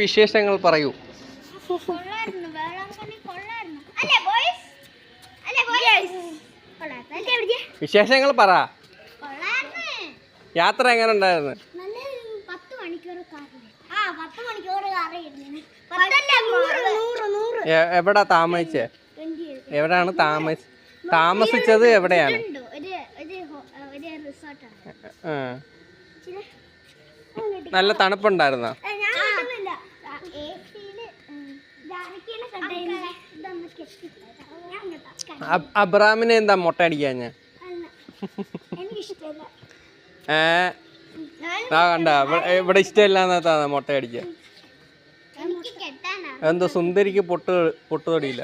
വിശേഷങ്ങൾ പറയൂ. വിശേഷങ്ങൾ പറ. യാത്ര എങ്ങനെ ഉണ്ടായിരുന്നു? എവിടാ താമസിച്ചേ? എവിടാണ് താമസിച്ചത്? എവിടെയാണ്? നല്ല തണുപ്പുണ്ടായിരുന്നോ? അബ്രാമിനെ എന്താ മുട്ട അടിക്കാഞ്ഞ? കണ്ട ഇവിടെ ഇഷ്ടമില്ലാത്ത മുട്ട അടിക്ക. എന്തോ സുന്ദരിക്ക് പൊട്ടുതൊടിയില്ല.